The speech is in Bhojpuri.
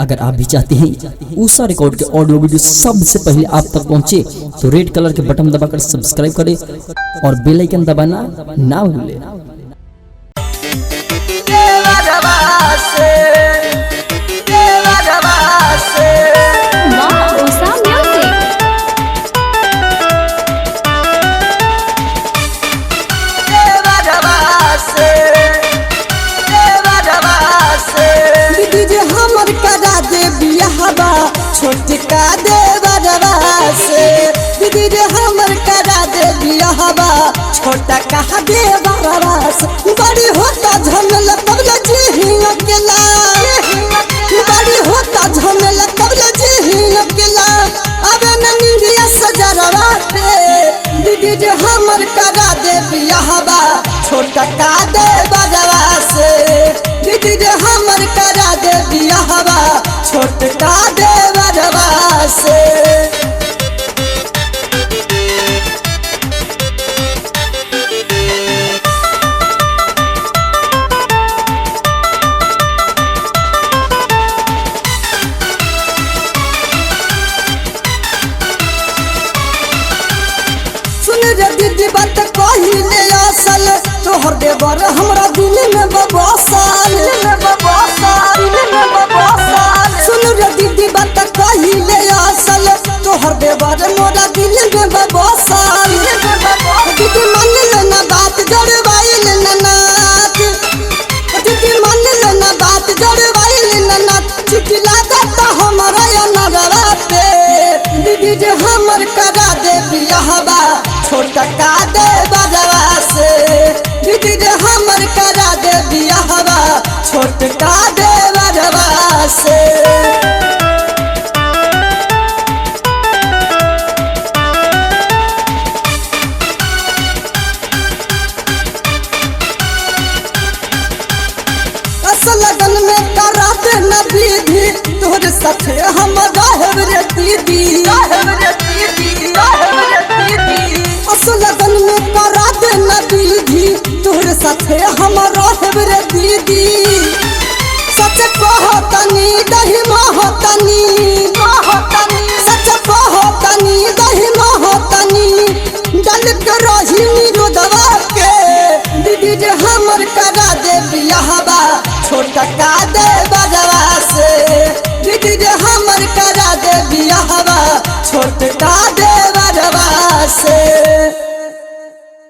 अगर आप भी चाहते हैं ऊषा रिकॉर्ड के ऑडियो वीडियो सबसे पहले आप तक पहुंचे तो रेड कलर के बटन दबाकर सब्सक्राइब करें और बेल आइकन दबाना ना भूलें। छोटका देवरवा से दीदी रे हमर करा दे बियाहवा छोटका देवरवा से बड़ी होता झमेला तबला जी अकेला बड़ी होता झमेला तबला जी अकेला अबे न निंदिया सजरवा पे दीदी रे हमर करा दे बियाहवा छोटका देवरवा से दीदी रे हमर करा दे बियाहवा छोटका देवरवा से सुन रे दीदी बात कहिले असल तोहर देवर हमरा दिल में बबसल सुन रे दीदी बात कहिले असल तोहर देवर मोरा दिल में बबसल दीदी मान लेना बात जड़वाइल ना नाच दीदी मान लेना बात जड़वाइल ना नाच चिट्ठी लागत हमरा नगरा पे दीदी जे हमर करा दे बियाहवा छोटका देवरवा से दीदी रे हमर करा दे बियाहवा छोटका देवरवा से लगन में करा दे न विधि तोहर साथे हम रहब रे दीदी लगन में करा दे न विधि तोहर साथे हम रहब रे दीदी सच कहतनी दही महतनी